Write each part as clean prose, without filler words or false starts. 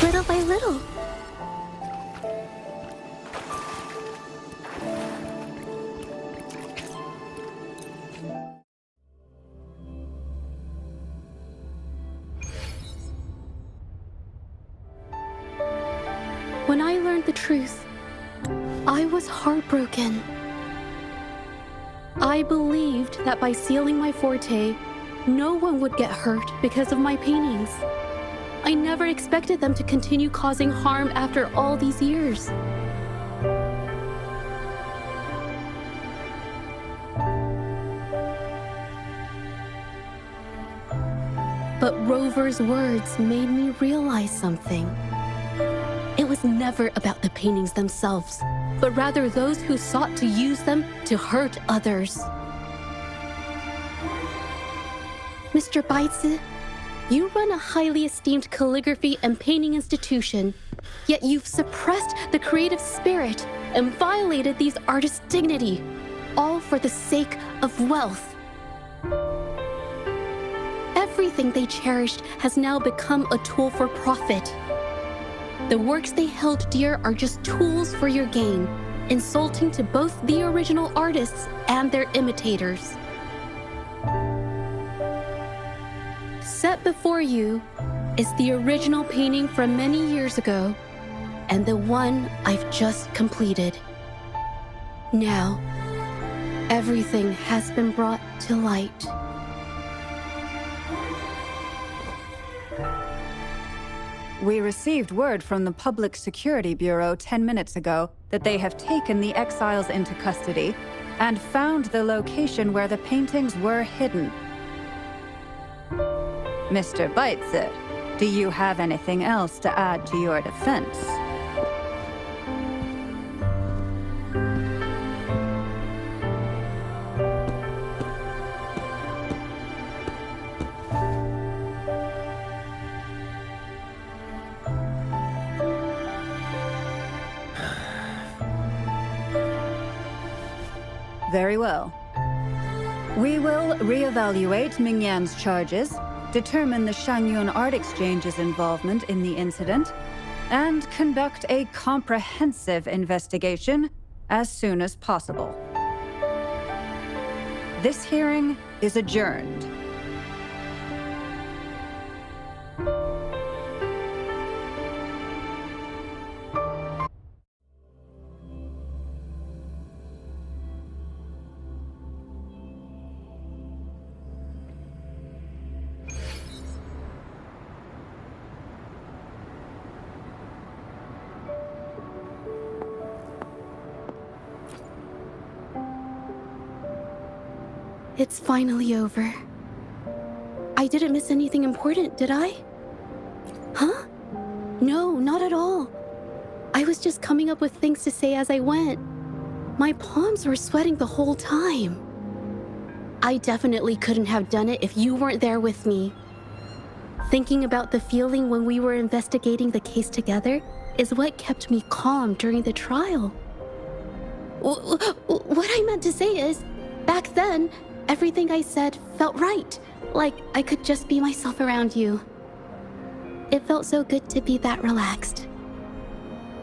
Little by little. When I learned the truth, I was heartbroken. I believed that by sealing my forte, no one would get hurt because of my paintings. I never expected them to continue causing harm after all these years. But Rover's words made me realize something. It was never about the paintings themselves, but rather those who sought to use them to hurt others. Mr. Baitsu, you run a highly esteemed calligraphy and painting institution, yet you've suppressed the creative spirit and violated these artists' dignity, all for the sake of wealth. Everything they cherished has now become a tool for profit. The works they held dear are just tools for your gain, insulting to both the original artists and their imitators. Set before you is the original painting from many years ago, and the one I've just completed. Now, everything has been brought to light. We received word from the Public Security Bureau 10 minutes ago that they have taken the exiles into custody and found the location where the paintings were hidden. Mr. Baitsu, do you have anything else to add to your defense? Very well. We will reevaluate Mingyan's charges, determine the Shangyun Art Exchange's involvement in the incident, and conduct a comprehensive investigation as soon as possible. This hearing is adjourned. It's finally over. I didn't miss anything important, did I? Huh? No, not at all. I was just coming up with things to say as I went. My palms were sweating the whole time. I definitely couldn't have done it if you weren't there with me. Thinking about the feeling when we were investigating the case together is what kept me calm during the trial. What I meant to say is, back then, everything I said felt right, like I could just be myself around you. It felt so good to be that relaxed.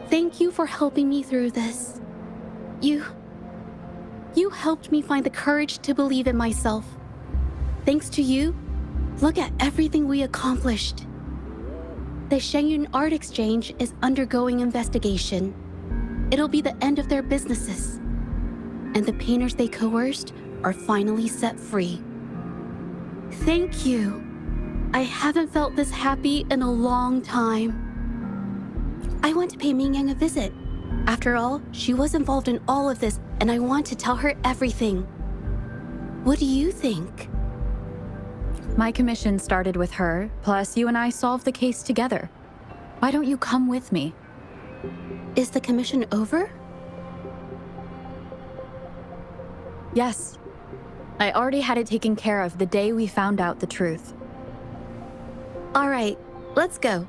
Thank you for helping me through this. You helped me find the courage to believe in myself. Thanks to you, look at everything we accomplished. The Shangyun Art Exchange is undergoing investigation. It'll be the end of their businesses. And the painters they coerced are finally set free. Thank you. I haven't felt this happy in a long time. I went to pay Mingyang a visit. After all, she was involved in all of this and I want to tell her everything. What do you think? My commission started with her, plus you and I solved the case together. Why don't you come with me? Is the commission over? Yes. I already had it taken care of the day we found out the truth. All right, let's go.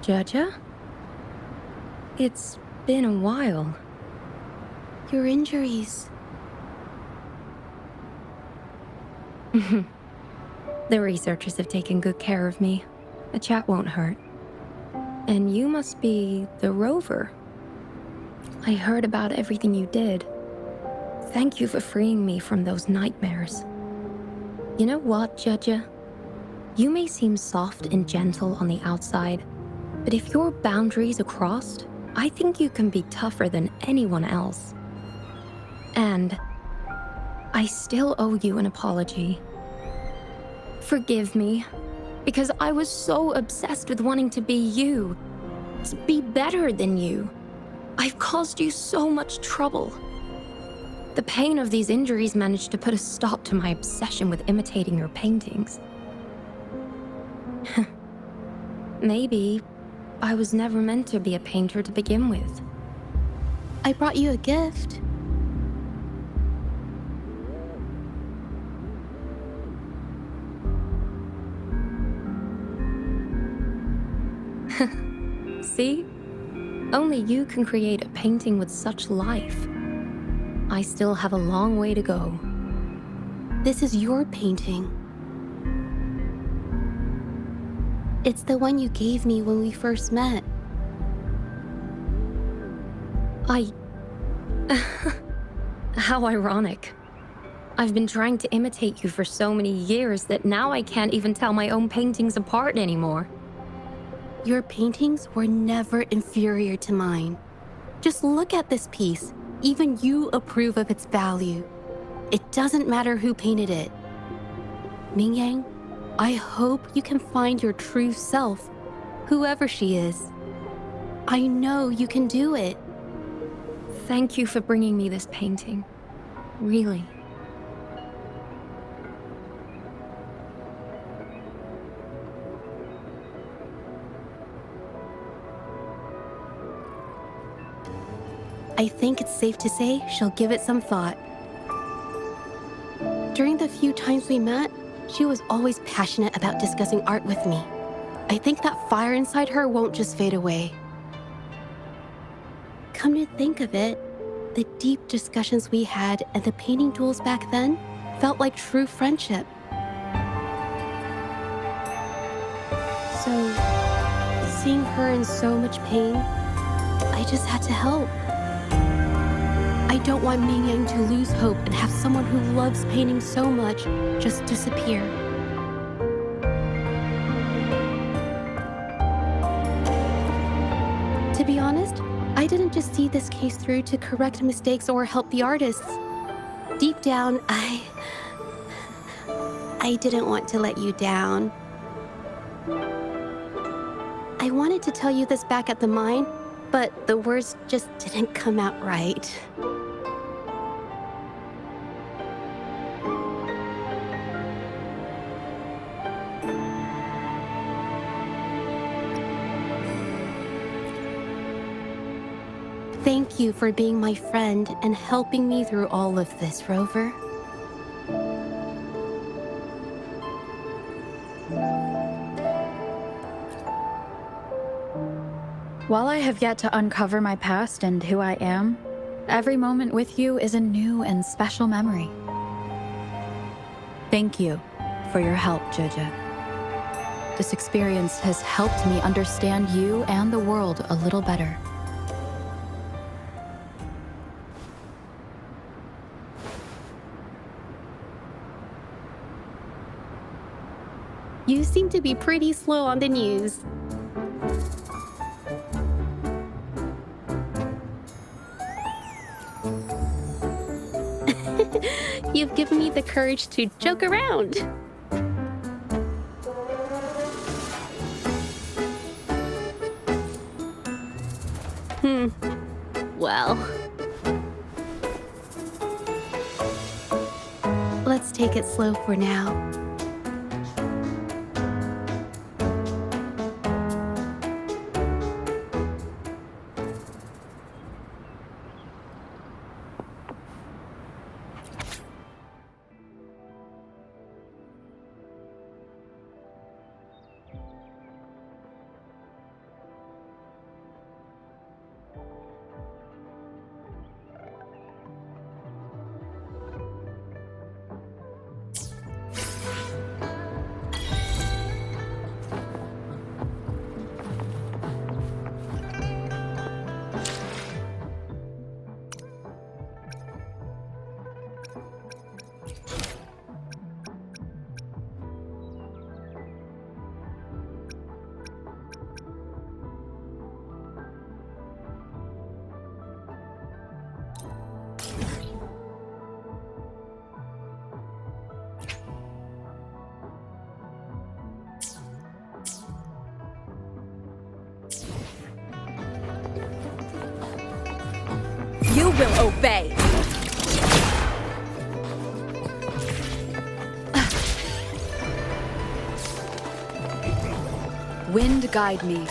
Zhezhi? It's been a while. Your injuries. The researchers have taken good care of me. A chat won't hurt. And you must be the rover. I heard about everything you did. Thank you for freeing me from those nightmares. You know what, Zhezhi? You may seem soft and gentle on the outside, but if your boundaries are crossed, I think you can be tougher than anyone else. And I still owe you an apology. Forgive me, because I was so obsessed with wanting to be you, to be better than you. I've caused you so much trouble. The pain of these injuries managed to put a stop to my obsession with imitating your paintings. Maybe I was never meant to be a painter to begin with. I brought you a gift. See? Only you can create a painting with such life. I still have a long way to go. This is your painting. It's the one you gave me when we first met. How ironic. I've been trying to imitate you for so many years that now I can't even tell my own paintings apart anymore. Your paintings were never inferior to mine. Just look at this piece. Even you approve of its value. It doesn't matter who painted it. Mingyang, I hope you can find your true self, whoever she is. I know you can do it. Thank you for bringing me this painting. Really. I think it's safe to say she'll give it some thought. During the few times we met, she was always passionate about discussing art with me. I think that fire inside her won't just fade away. Come to think of it, the deep discussions we had and the painting duels back then felt like true friendship. So, seeing her in so much pain, I just had to help. I don't want Mingyang to lose hope and have someone who loves painting so much just disappear. To be honest, I didn't just see this case through to correct mistakes or help the artists. Deep down, I didn't want to let you down. I wanted to tell you this back at the mine, but the words just didn't come out right. Thank you for being my friend and helping me through all of this, Rover. While I have yet to uncover my past and who I am, every moment with you is a new and special memory. Thank you for your help, Zhezhi. This experience has helped me understand you and the world a little better. You seem to be pretty slow on the news. You've given me the courage to joke around. Well. Let's take it slow for now. You will obey! Wind guide me.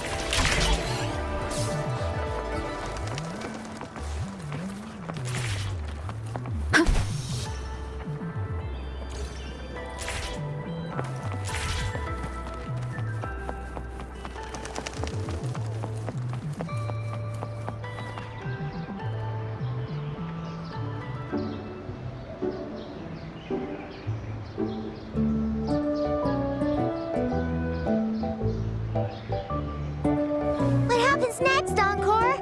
What happens next, Encore?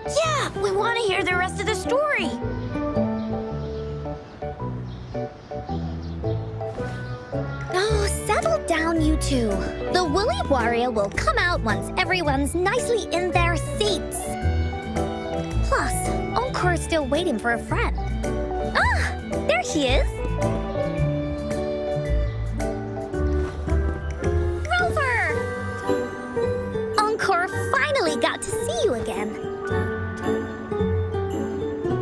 Yeah, we want to hear the rest of the story. Oh, settle down, you two. The Woolly Warrior will come out once everyone's nicely in their seats. Plus, Encore's still waiting for a friend. Ah, there he is. Got to see you again.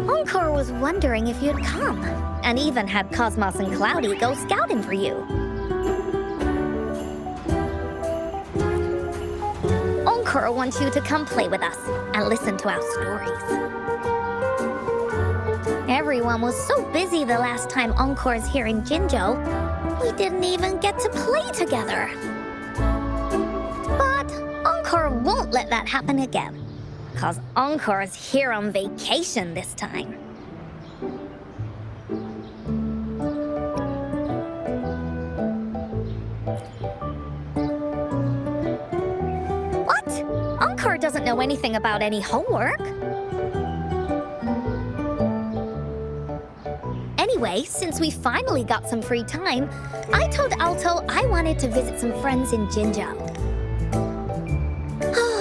Encore was wondering if you'd come, and even had Cosmos and Cloudy go scouting for you. Encore wants you to come play with us and listen to our stories. Everyone was so busy the last time Encore's here in Jinzhou, we didn't even get to play together. Encore won't let that happen again, 'cause Encore's here on vacation this time. What? Encore doesn't know anything about any homework. Anyway, since we finally got some free time, I told Alto I wanted to visit some friends in Jinzhou.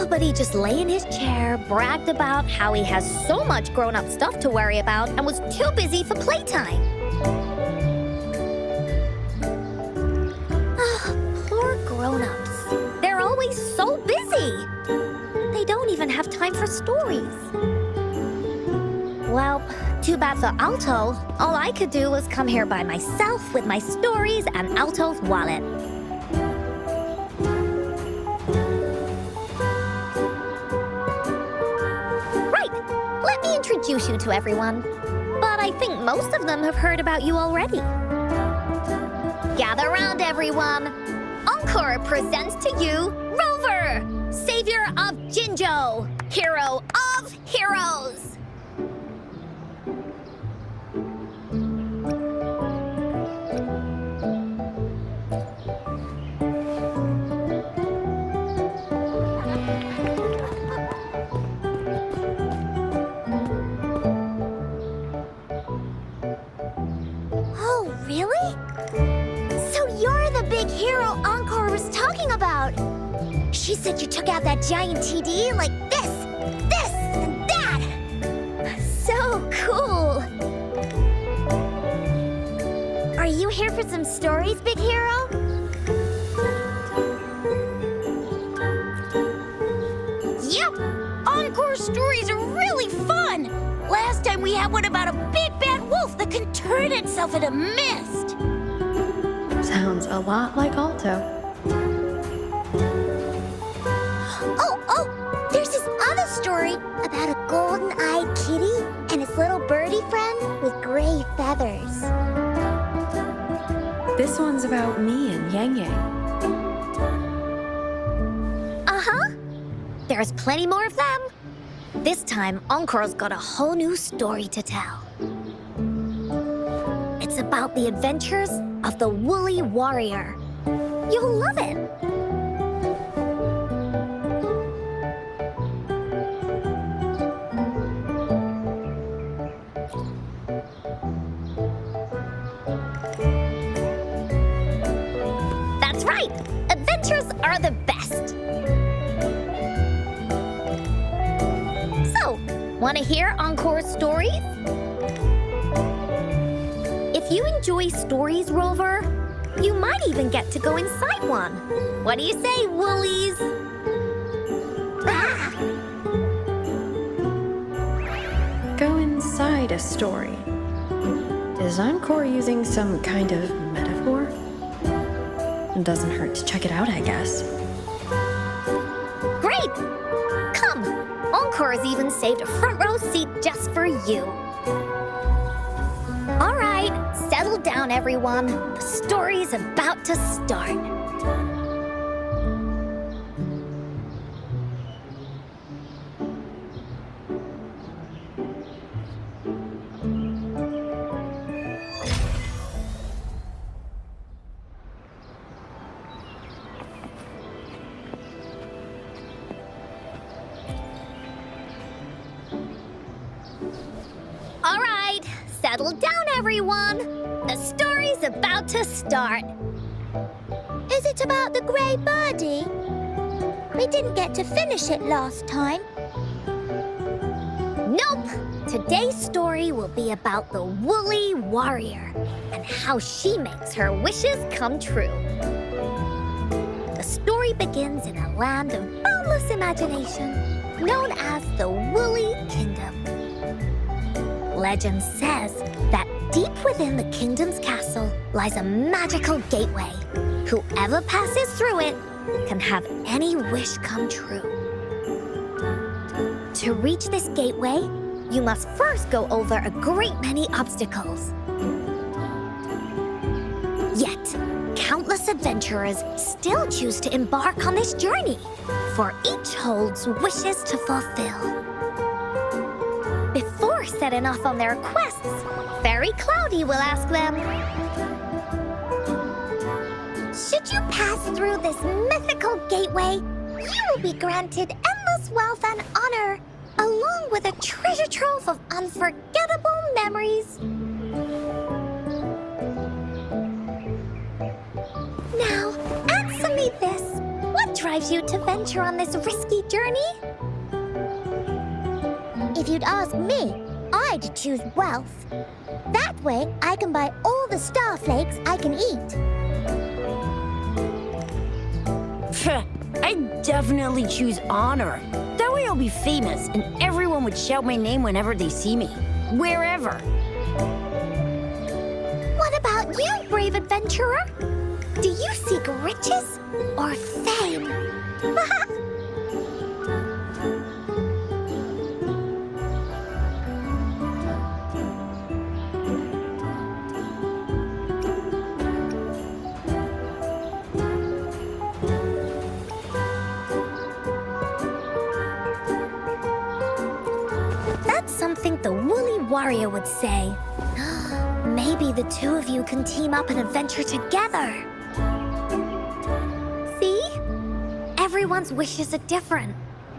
But he just lay in his chair, bragged about how he has so much grown-up stuff to worry about, and was too busy for playtime. Poor grown-ups. They're always so busy. They don't even have time for stories. Well, too bad for Alto. All I could do was come here by myself with my stories and Alto's wallet. introduce you to everyone, but I think most of them have heard about you already. Gather round, everyone. Encore presents to you Rover, savior of Jinzhou, hero of heroes. Oh, really? So you're the big hero Encore was talking about. She said you took out that giant TD like this, and that. So cool. Are you here for some stories, big hero? Yep! Encore stories are really fun! Last time we had one about a big bad wolf that can turn itself into mist. Sounds a lot like Alto. Oh, there's this other story about a golden-eyed kitty and his little birdie friend with gray feathers. This one's about me and Yang Yang. Uh-huh. There's plenty more of them. This time, Encore's got a whole new story to tell. It's about the adventures of the Woolly Warrior. You'll love it. That's right. Adventures are the best. So, want to hear Encore's stories? If you enjoy stories, Rover, you might even get to go inside one. What do you say, Woolies? Ah! Go inside a story. Is Encore using some kind of metaphor? It doesn't hurt to check it out, I guess. Great! Come, Encore's even saved a front row seat just for you. All right, settle down, everyone. The story's about to start. All right, settle down, everyone. The story's about to start. Is it about the gray birdie? We didn't get to finish it last time. Nope. Today's story will be about the Woolly Warrior and how she makes her wishes come true. The story begins in a land of boundless imagination known as the Woolly Kingdom. Legend says that deep within the kingdom's castle lies a magical gateway. Whoever passes through it can have any wish come true. To reach this gateway, you must first go over a great many obstacles. Yet, countless adventurers still choose to embark on this journey, for each holds wishes to fulfill. Before setting off on their quests, Fairy Cloudy will ask them, should you pass through this mythical gateway, you will be granted endless wealth and honor, along with a treasure trove of unforgettable memories. Now, answer me this. What drives you to venture on this risky journey? If you'd ask me, I'd choose wealth. That way, I can buy all the starflakes I can eat. I'd definitely choose honor. That way I'll be famous and everyone would shout my name whenever they see me. Wherever. What about you, brave adventurer? Do you seek riches or fame? warrior would say. Maybe the two of you can team up and adventure together. See? Everyone's wishes are different,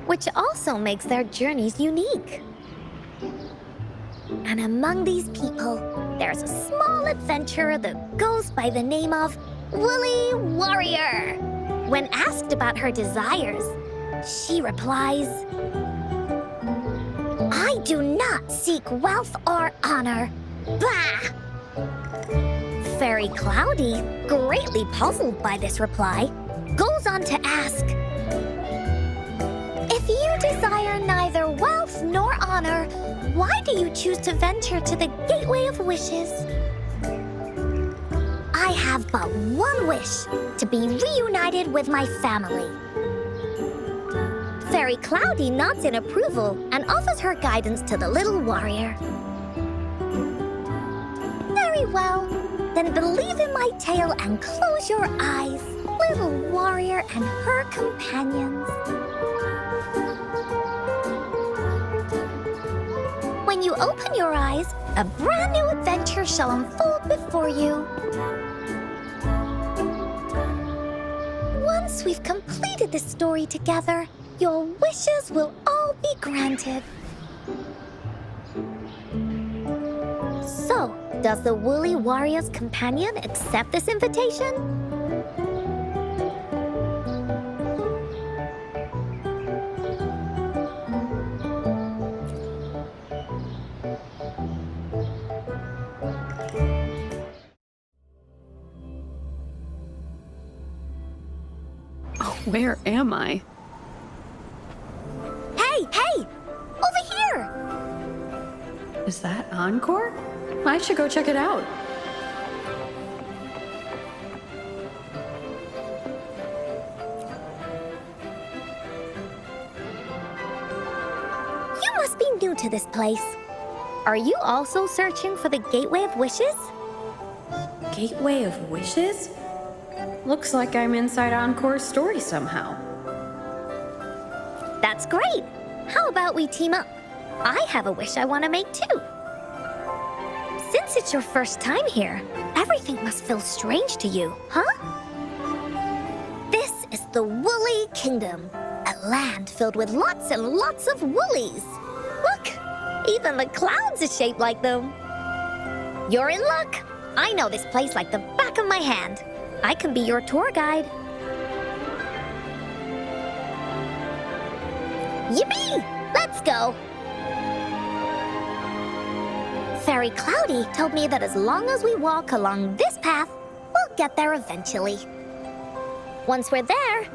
which also makes their journeys unique. And among these people, there's a small adventurer that goes by the name of Woolly Warrior. When asked about her desires, she replies, I do not seek wealth or honor. Bah! Fairy Cloudy, greatly puzzled by this reply, goes on to ask, if you desire neither wealth nor honor, why do you choose to venture to the Gateway of Wishes? I have but one wish, to be reunited with my family. Fairy Cloudy nods in approval and offers her guidance to the little warrior. Very well, then believe in my tale and close your eyes, little warrior and her companions. When you open your eyes, a brand new adventure shall unfold before you. Once we've completed this story together, your wishes will all be granted. So, does the Woolly Warrior's companion accept this invitation? Where am I? Hey! Over here! Is that Encore? I should go check it out. You must be new to this place. Are you also searching for the Gateway of Wishes? Gateway of Wishes? Looks like I'm inside Encore's story somehow. That's great! How about we team up? I have a wish I want to make too. Since it's your first time here, everything must feel strange to you, huh? This is the Woolly Kingdom, a land filled with lots and lots of woolies. Look, even the clouds are shaped like them. You're in luck. I know this place like the back of my hand. I can be your tour guide. Yippee! Let's go! Fairy Cloudy told me that as long as we walk along this path, we'll get there eventually. Once we're there,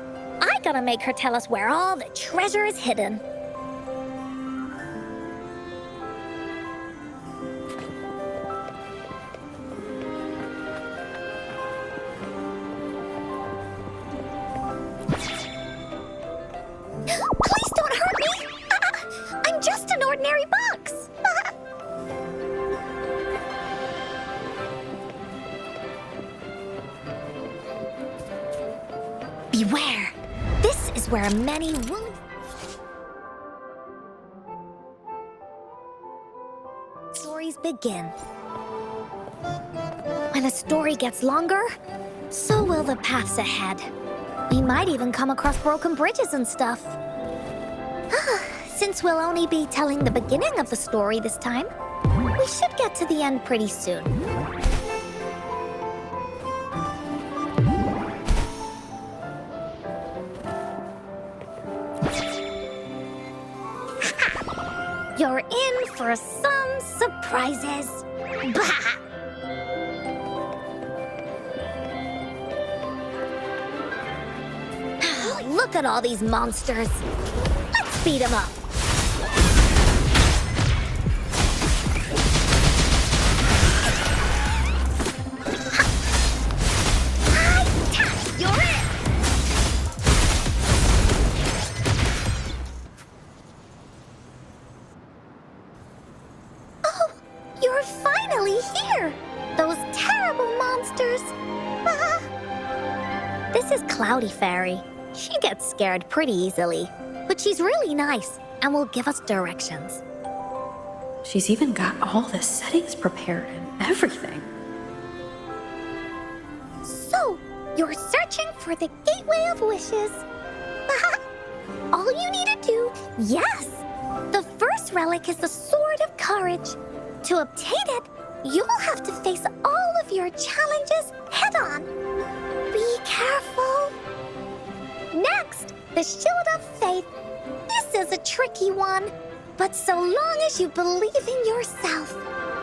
I gotta make her tell us where all the treasure is hidden. Please don't hurt me! I'm just an ordinary box! Beware! This is where many woolly stories begin. When a story gets longer, so will the paths ahead. We might even come across broken bridges and stuff. Since we'll only be telling the beginning of the story this time, we should get to the end pretty soon. You're in for some surprises. Bah! Look at all these monsters. Let's beat them up. You're in. Oh, you're finally here. Those terrible monsters. This is Cloudy Fairy. She gets scared pretty easily, but she's really nice and will give us directions. She's even got all the settings prepared and everything. So, you're searching for the Gateway of Wishes. All you need to do, yes! The first relic is the Sword of Courage. To obtain it, you will have to face all of your challenges head-on. Be careful. Next, the Shield of Faith. This is a tricky one, but so long as you believe in yourself,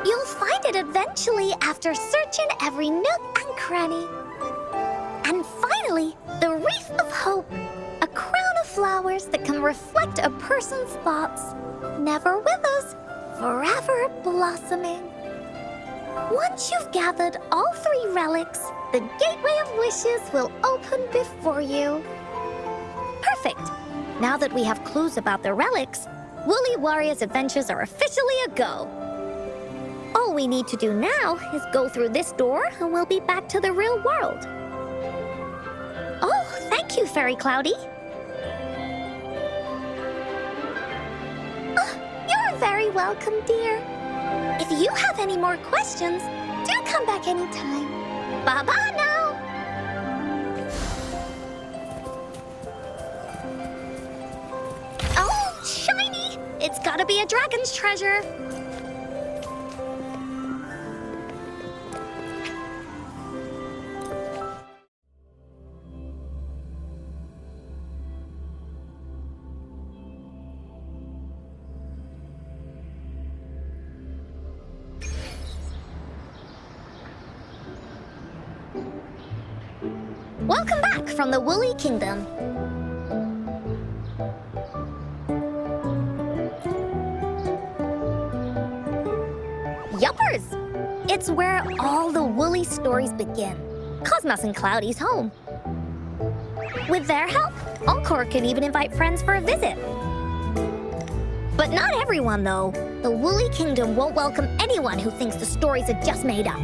you'll find it eventually after searching every nook and cranny. And finally, the Wreath of Hope, a crown of flowers that can reflect a person's thoughts, never withers, forever blossoming. Once you've gathered all 3 relics, the Gateway of Wishes will open before you. Perfect! Now that we have clues about the relics, Woolly Warrior's adventures are officially a go. All we need to do now is go through this door and we'll be back to the real world. Oh, thank you, Fairy Cloudy. Oh, you're very welcome, dear. If you have any more questions, do come back anytime. Bye-bye now. Oh, shiny! It's gotta be a dragon's treasure. Welcome back from the Woolly Kingdom. Yuppers! It's where all the Woolly stories begin. Cosmos and Cloudy's home. With their help, Encore can even invite friends for a visit. But not everyone, though. The Woolly Kingdom won't welcome anyone who thinks the stories are just made up.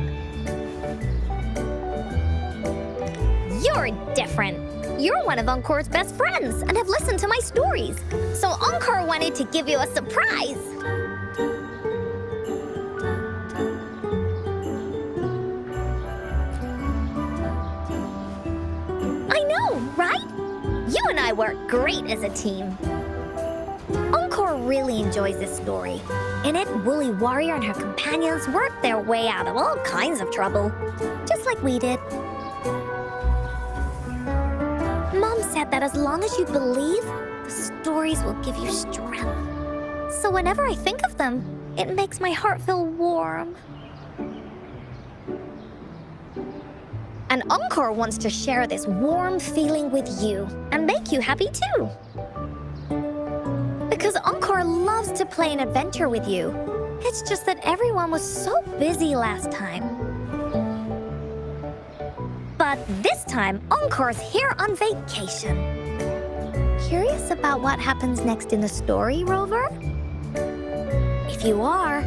You're different. You're one of Encore's best friends and have listened to my stories. So Encore wanted to give you a surprise. I know, right? You and I work great as a team. Encore really enjoys this story. In it, Woolly Warrior and her companions work their way out of all kinds of trouble, just like we did. Mom said that as long as you believe, the stories will give you strength. So whenever I think of them, it makes my heart feel warm. And Encore wants to share this warm feeling with you and make you happy too. Because Encore loves to play an adventure with you. It's just that everyone was so busy last time. But this time, Encore's here on vacation. Curious about what happens next in the story, Rover? If you are,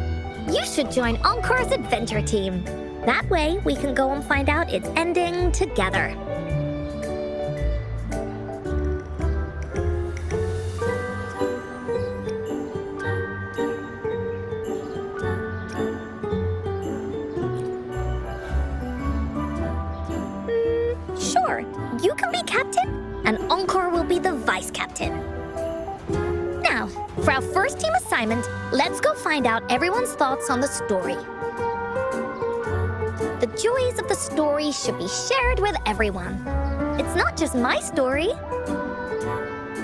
you should join Encore's adventure team. That way, we can go and find out its ending together. Sure, you can be captain, and Encore will be the vice captain. Now, for our first team assignment, let's go find out everyone's thoughts on the story. The joys of the story should be shared with everyone. It's not just my story.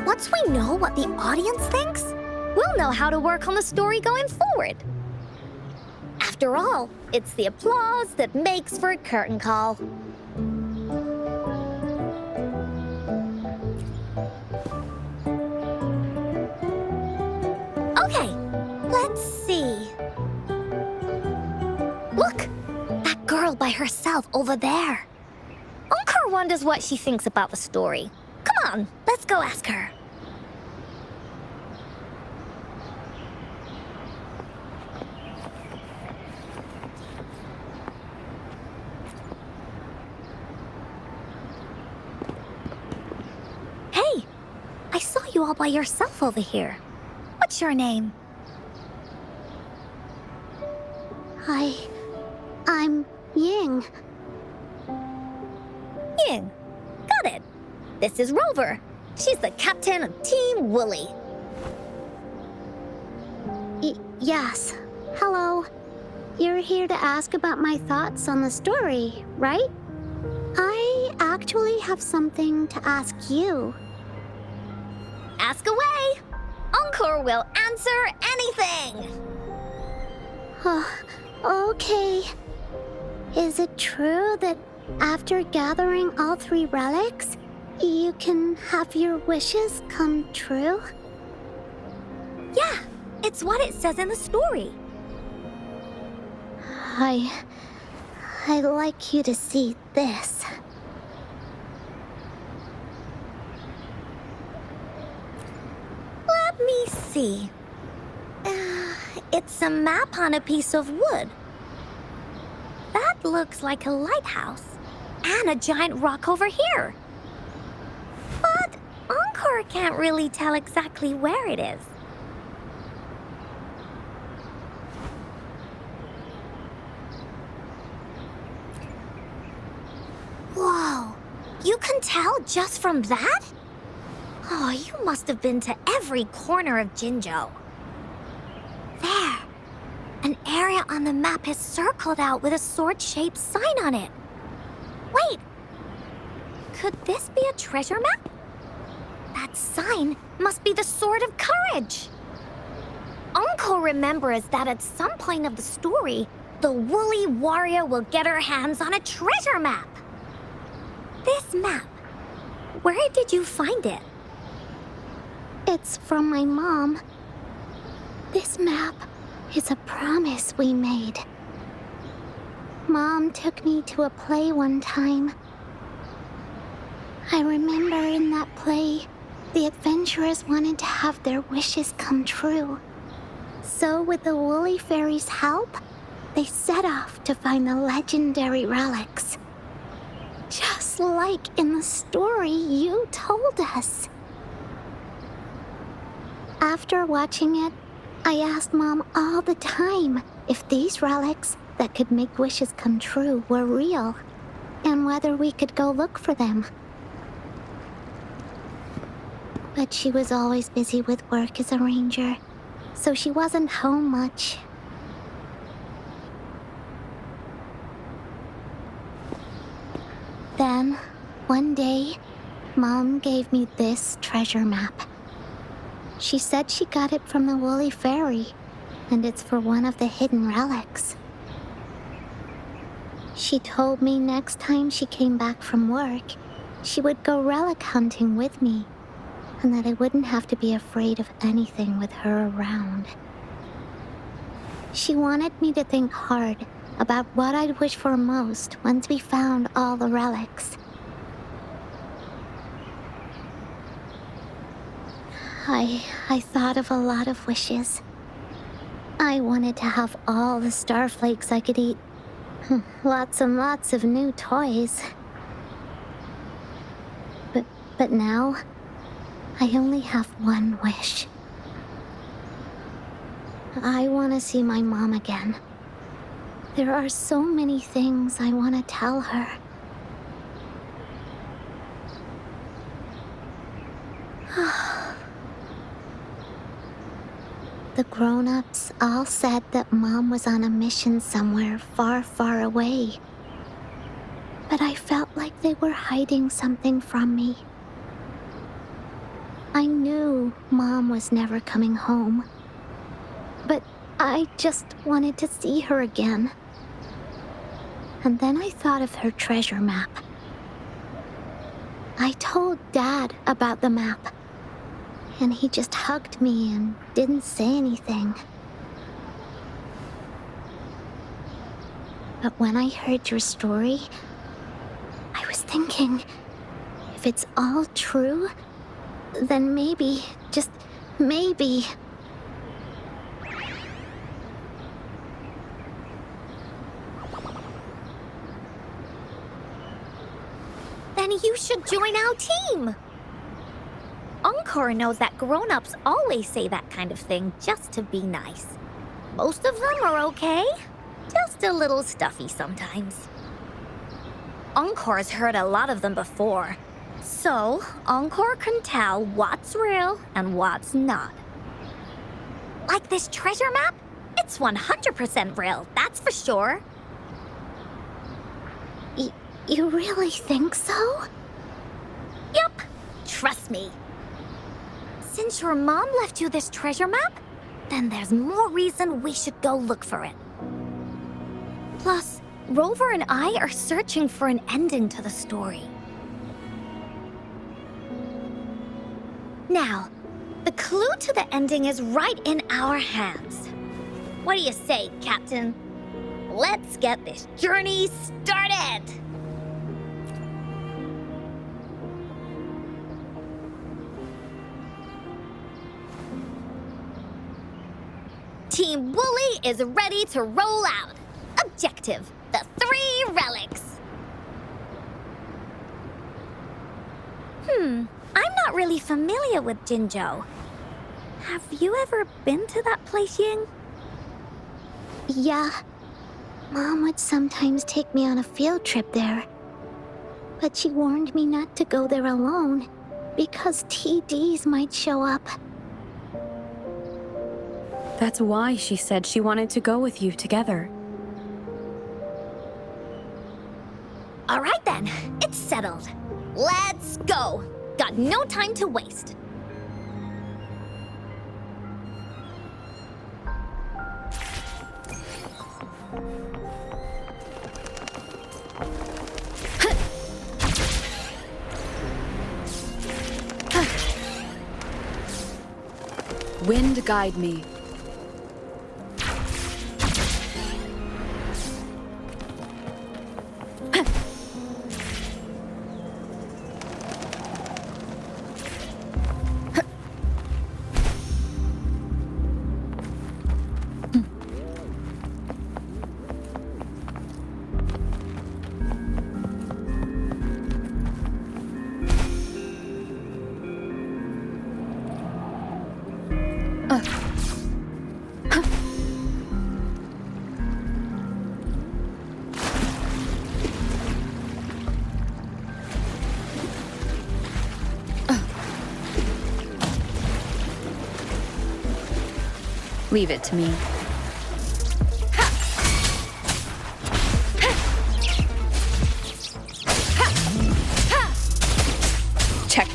Once we know what the audience thinks, we'll know how to work on the story going forward. After all, it's the applause that makes for a curtain call. Okay, let's see. Look! That girl by herself over there. Encore wonders what she thinks about the story. Come on, let's go ask her. Hey, I saw you all by yourself over here. What's your name? I'm Ying. Ying. Got it. This is Rover. She's the captain of Team Wooly. Yes. Hello. You're here to ask about my thoughts on the story, right? I actually have something to ask you. Ask away. Encore will answer anything. Okay. Is it true that after gathering all 3 relics, you can have your wishes come true? Yeah, it's what it says in the story. I'd like you to see this. Let me see. It's a map on a piece of wood. That looks like a lighthouse. And a giant rock over here. But Encore can't really tell exactly where it is. Whoa, you can tell just from that? Oh, you must have been to every corner of Jinzhou. There, an area on the map is circled out with a sword-shaped sign on it. Wait, could this be a treasure map? That sign must be the Sword of Courage. Encore remembers that at some point of the story, the Woolly warrior will get her hands on a treasure map. This map, where did you find it? It's from my mom. This map is a promise we made. Mom took me to a play one time. I remember in that play, the adventurers wanted to have their wishes come true. So with the Woolly Fairy's help, they set off to find the legendary relics. Just like in the story you told us. After watching it, I asked Mom all the time if these relics that could make wishes come true were real, and whether we could go look for them. But she was always busy with work as a ranger, so she wasn't home much. Then, one day, Mom gave me this treasure map. She said she got it from the Woolly Fairy, and it's for one of the hidden relics. She told me next time she came back from work, she would go relic hunting with me, and that I wouldn't have to be afraid of anything with her around. She wanted me to think hard about what I'd wish for most once we found all the relics. I thought of a lot of wishes. I wanted to have all the starflakes I could eat. Lots and lots of new toys. But now, I only have one wish. I want to see my mom again. There are so many things I want to tell her. The grown-ups all said that Mom was on a mission somewhere far, far away. But I felt like they were hiding something from me. I knew Mom was never coming home. But I just wanted to see her again. And then I thought of her treasure map. I told Dad about the map. And he just hugged me and didn't say anything. But when I heard your story, I was thinking, if it's all true, then maybe, just maybe... Then you should join our team! Encore knows that grown-ups always say that kind of thing just to be nice. Most of them are okay. a little stuffy sometimes. Encore's heard a lot of them before, so Encore can tell what's real and what's not. Like this treasure map? It's 100% real, that's for sure. You really think so? Yup, trust me. Since your mom left you this treasure map, then there's more reason we should go look for it. Plus, Rover and I are searching for an ending to the story. Now, the clue to the ending is right in our hands. What do you say, Captain? Let's get this journey started! Team Wooly is ready to roll out. Objective, the 3 relics. I'm not really familiar with Jinzhou. Have you ever been to that place, Ying? Yeah. Mom would sometimes take me on a field trip there. But she warned me not to go there alone, because TDs might show up. That's why she said she wanted to go with you together. All right then, it's settled. Let's go. Got no time to waste. Wind guide me. Leave it to me. Check.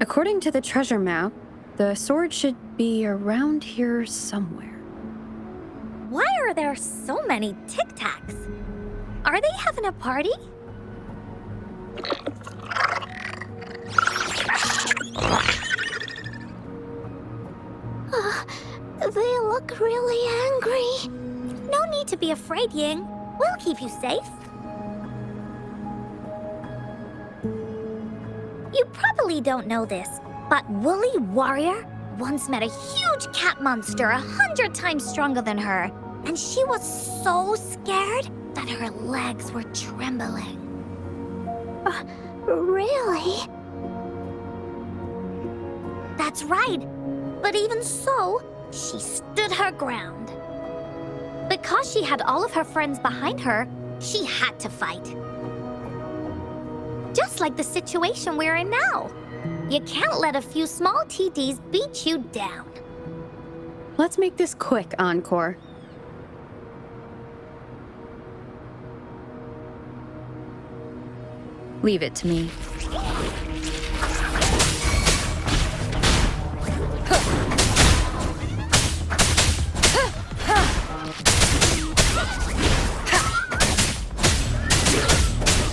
According to the treasure map, the sword should be around here somewhere. Why are there so many Tic Tacs? Are they having a party? They look really angry. No need to be afraid, Ying. We'll keep you safe. You probably don't know this, but Woolly Warrior once met a huge cat monster 100 times stronger than her, and she was so scared that her legs were trembling. Really? That's right. But even so, she stood her ground. Because she had all of her friends behind her, she had to fight. Just like the situation we're in now. You can't let a few small TDs beat you down. Let's make this quick, Encore. Leave it to me.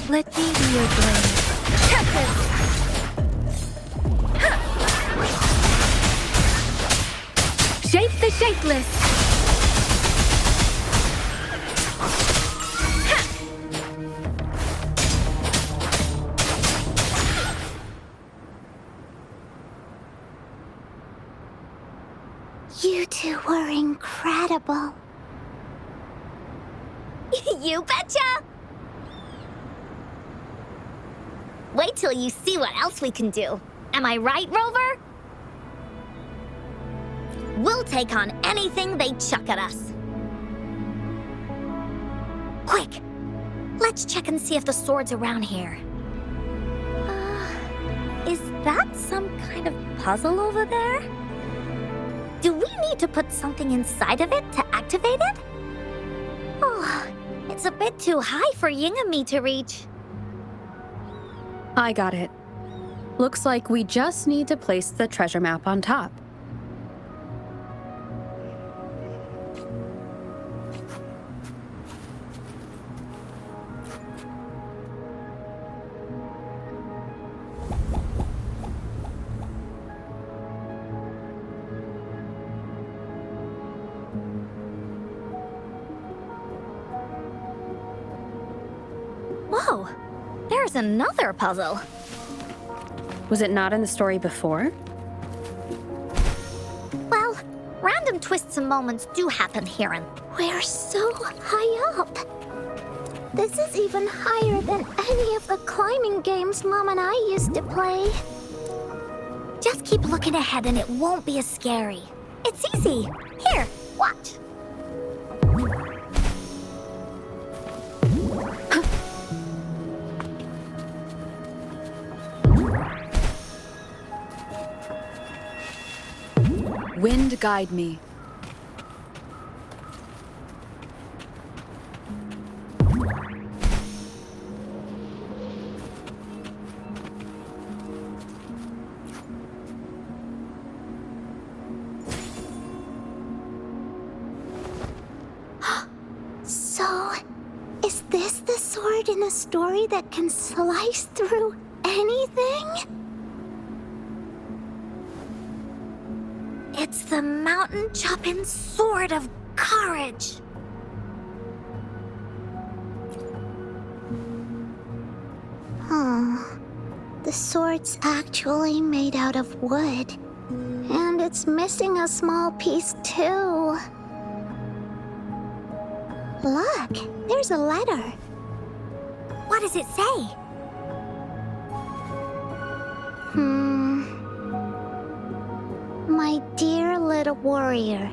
Let me be your blade. Shape the shapeless! You two were incredible. You betcha! Wait till you see what else we can do. Am I right, Rover? We'll take on anything they chuck at us. Quick! Let's check and see if the sword's around here. Is that some kind of puzzle over there? Do we need to put something inside of it to activate it? Oh, it's a bit too high for Ying and me to reach. I got it. Looks like we just need to place the treasure map on top. Whoa, there's another puzzle. Was it not in the story before? Well, random twists and moments do happen here and... We're so high up. This is even higher than any of the climbing games Mom and I used to play. Just keep looking ahead and it won't be as scary. It's easy. Here, watch. Wind guide me. So, is this the sword in a story that can slice through anything? It's the mountain-chopping sword of courage. The sword's actually made out of wood. And it's missing a small piece too. Look, there's a letter. What does it say? My dear little warrior,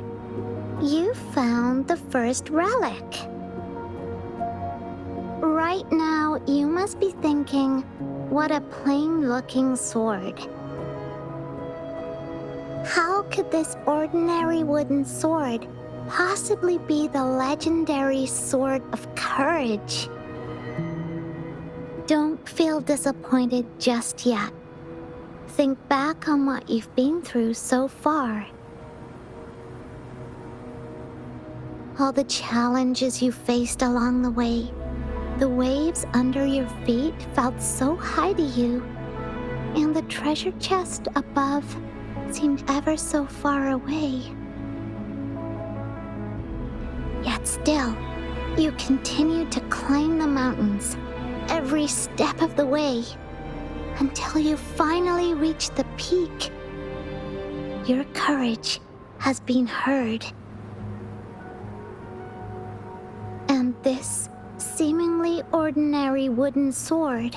you found the first relic. Right now, you must be thinking, what a plain-looking sword. How could this ordinary wooden sword possibly be the legendary sword of courage? Don't feel disappointed just yet. Think back on what you've been through so far. All the challenges you faced along the way. The waves under your feet felt so high to you, and the treasure chest above seemed ever so far away. Yet still, you continued to climb the mountains, every step of the way, until you finally reach the peak. Your courage has been heard. And this seemingly ordinary wooden sword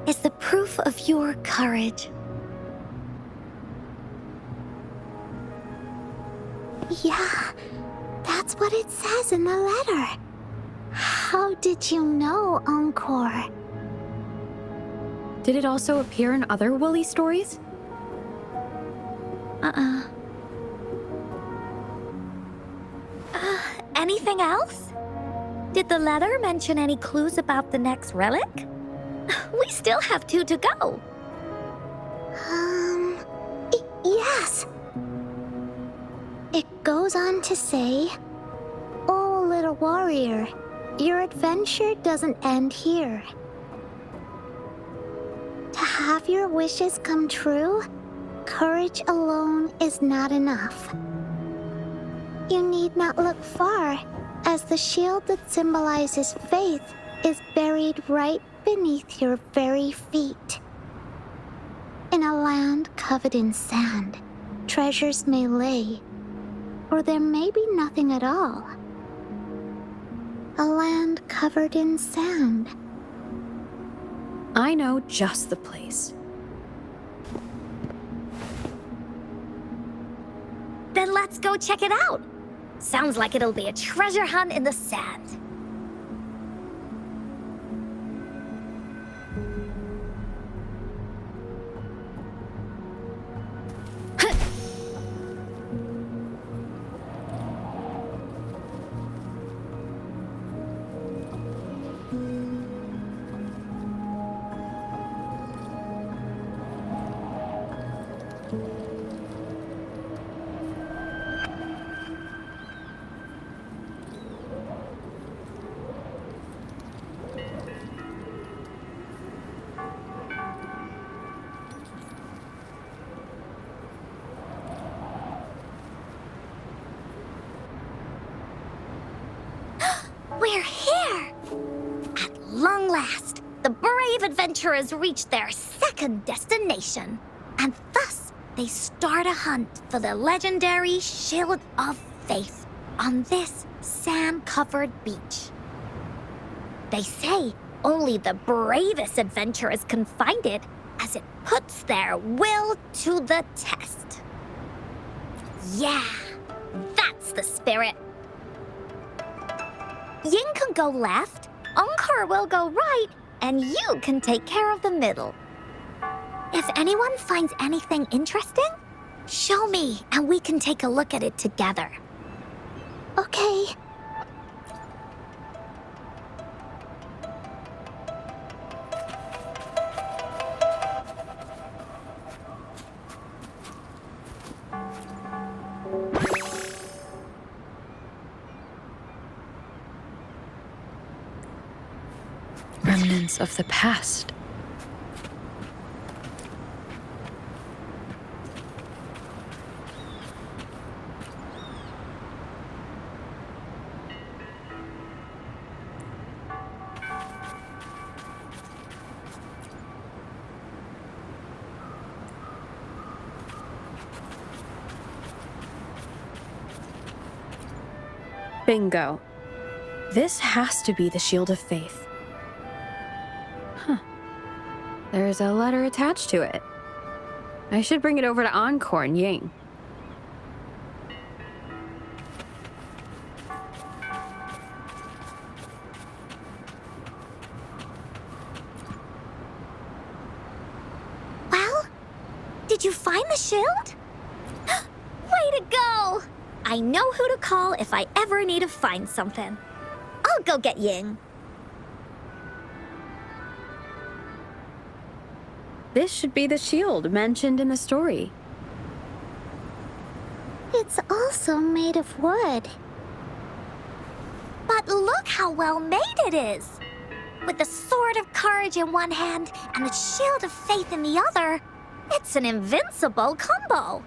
is the proof of your courage. Yeah, that's what it says in the letter. How did you know, Encore? Did it also appear in other Wooly stories? Anything else? Did the letter mention any clues about the next relic? We still have 2 to go. Yes. It goes on to say, "Oh, little warrior, your adventure doesn't end here. To have your wishes come true, courage alone is not enough. You need not look far, as the shield that symbolizes faith is buried right beneath your very feet. In a land covered in sand, treasures may lay, or there may be nothing at all. A land covered in sand." I know just the place. Then let's go check it out. Sounds like it'll be a treasure hunt in the sand. We're here! At long last, the brave adventurers reach their second destination. And thus, they start a hunt for the legendary Shield of Faith on this sand-covered beach. They say only the bravest adventurers can find it, as it puts their will to the test. Yeah, that's the spirit. Ying can go left, Encore will go right, and you can take care of the middle. If anyone finds anything interesting, show me and we can take a look at it together. Okay. Remnants of the past. Bingo. This has to be the Shield of Faith. Huh. There's a letter attached to it. I should bring it over to Encore and Ying. Well, did you find the shield? Way to go! I know who to call if I ever need to find something. I'll go get Ying. This should be the shield mentioned in the story. It's also made of wood. But look how well made it is! With the sword of courage in one hand and the shield of faith in the other, it's an invincible combo.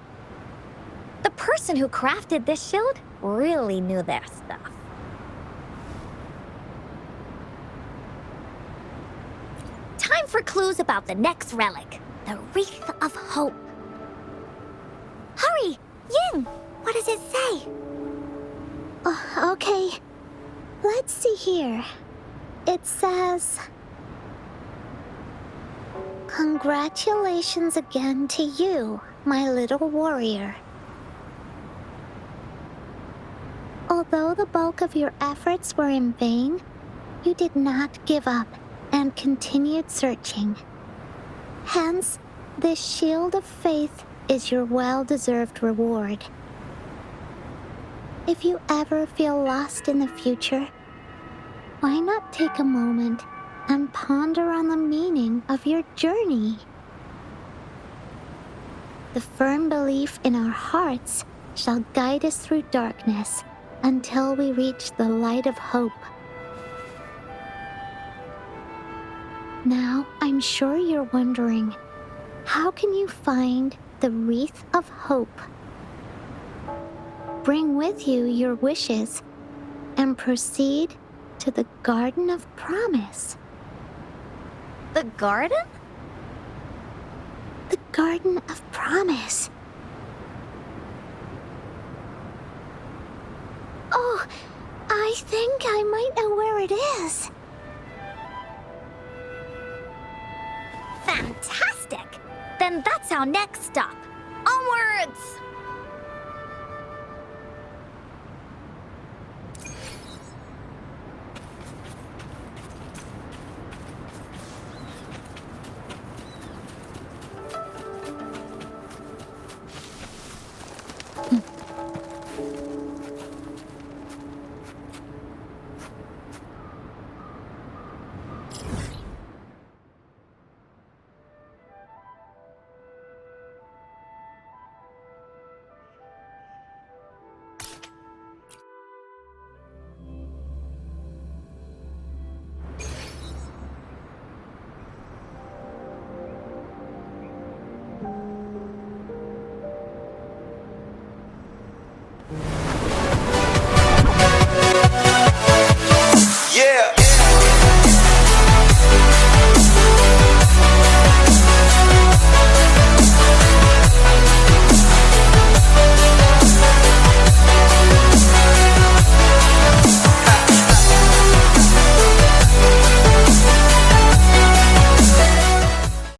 The person who crafted this shield really knew their stuff. Time for clues about the next relic, the Wreath of Hope. Hurry! Ying! What does it say? Okay. Let's see here. It says... Congratulations again to you, my little warrior. Although the bulk of your efforts were in vain, you did not give up and continued searching. Hence, this shield of faith is your well-deserved reward. If you ever feel lost in the future, why not take a moment and ponder on the meaning of your journey? The firm belief in our hearts shall guide us through darkness until we reach the light of hope. Now, I'm sure you're wondering, how can you find the wreath of hope? Bring with you your wishes and proceed to the Garden of Promise. The garden? The Garden of Promise. Oh, I think I might know where it is. Fantastic! Then that's our next stop. Onwards!